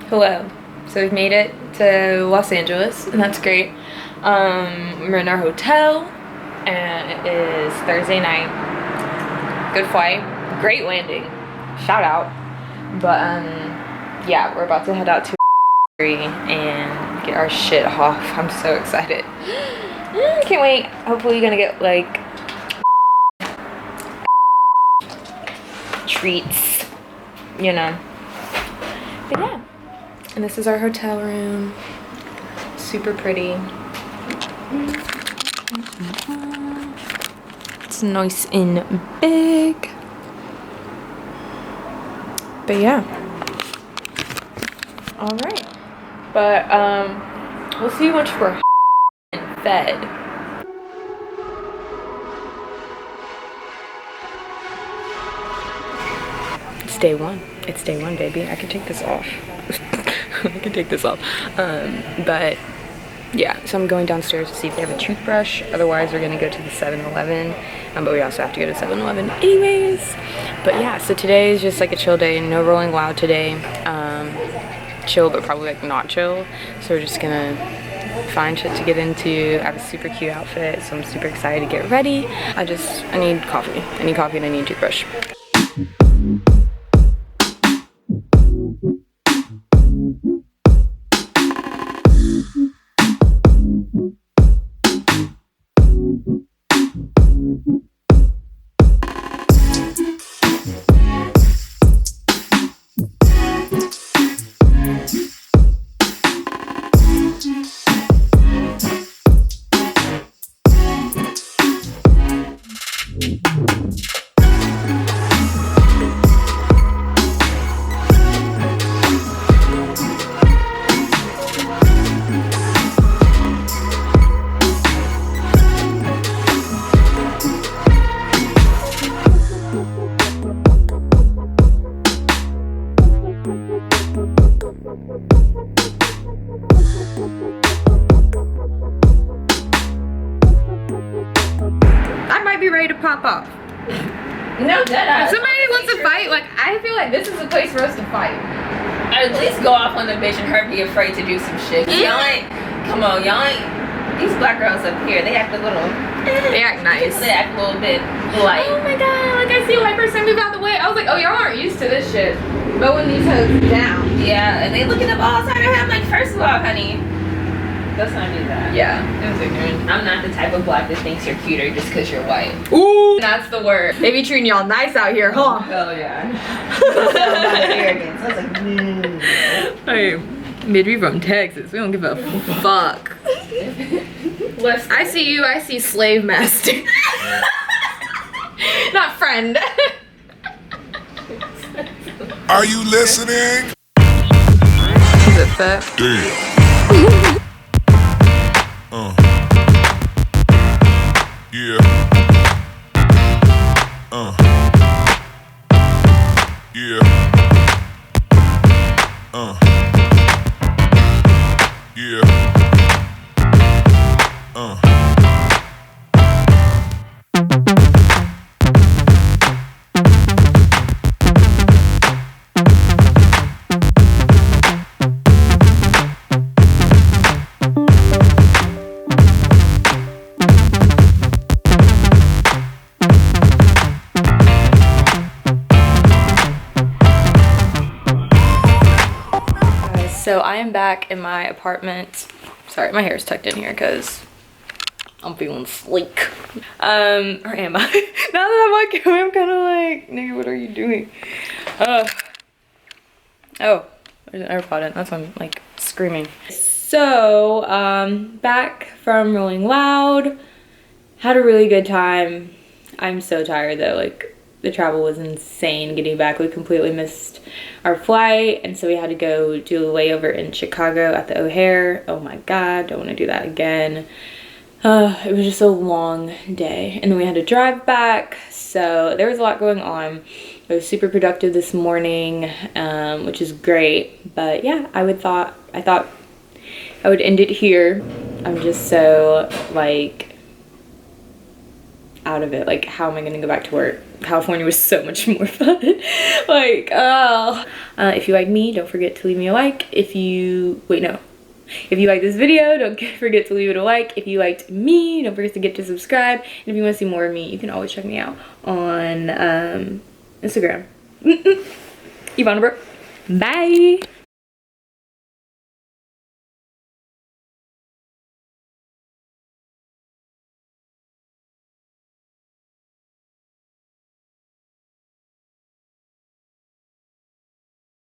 Hello. So we've made it to Los Angeles, and that's great. We're in our hotel, and it is Thursday night. Good flight, great landing. Shout out. But yeah, we're about to head out to and get our shit off. I'm so excited. Can't wait. Hopefully, gonna get like treats, you know. But yeah. And this is our hotel room. Super pretty. It's nice and big. But yeah. Alright. But we'll see once we're and fed. It's day one. It's day one, baby. I can take this off. I can take this off. But yeah, so I'm going downstairs to see if they have a toothbrush. Otherwise, we're gonna go to the 7-Eleven. But we also have to go to 7-Eleven anyways. But yeah, so today is just like a chill day. No Rolling Loud today. Chill, but probably like not chill. So we're just gonna find shit to get into. I have a super cute outfit, so I'm super excited to get ready. I need coffee. I need coffee and I need a toothbrush. I might be ready to pop off. No, deadass. If somebody wants to fight, like, I feel like this is a place for us to fight. At least go off on the bitch and her be afraid to do some shit. Y'all ain't, come on, y'all ain't, these black girls up here, they act a little, they act nice. They act a little bit like, oh my god, like I see a white person move out the way. I was like, oh, y'all aren't used to this shit. Mowing these hoes down. yeah, and they looking up all the time. I'm like, first of all, honey, let's not do that. Yeah, it was ignorant. I'm not the type of black that thinks you're cuter just because you're white. Ooh, that's the word. They be treating y'all nice out here, huh? Hell yeah. Arrogance. I was like, hey, bitch, we from Texas. We don't give a fuck. I see you. I see slave master. Not friend. Are you listening? Is it fat? Damn. Yeah. Yeah. Yeah. So I am back in my apartment. Sorry, my hair is tucked in here because I'm feeling sleek. Or am I? Now that I'm on camera, I'm kind of like, nigga, what are you doing? Oh, there's an AirPod in. That's why I'm like screaming. So, back from Rolling Loud. Had a really good time. I'm so tired though. Like, the travel was insane getting back. We completely missed our flight, and so we had to go do a layover in Chicago at the O'Hare. Oh my god, don't want to do that again. It was just a long day, and then we had to drive back, so there was a lot going on. It was super productive this morning, which is great. But yeah, I thought I would end it here. I'm just so like out of it. Like, how am I gonna go back to work? California was so much more fun. Like, oh, If you like me, don't forget to leave me a like. If you like this video, don't forget to leave it a like. If you liked me, don't forget to subscribe. And if you want to see more of me, you can always check me out on Instagram. Yvanna Brooke. Bye.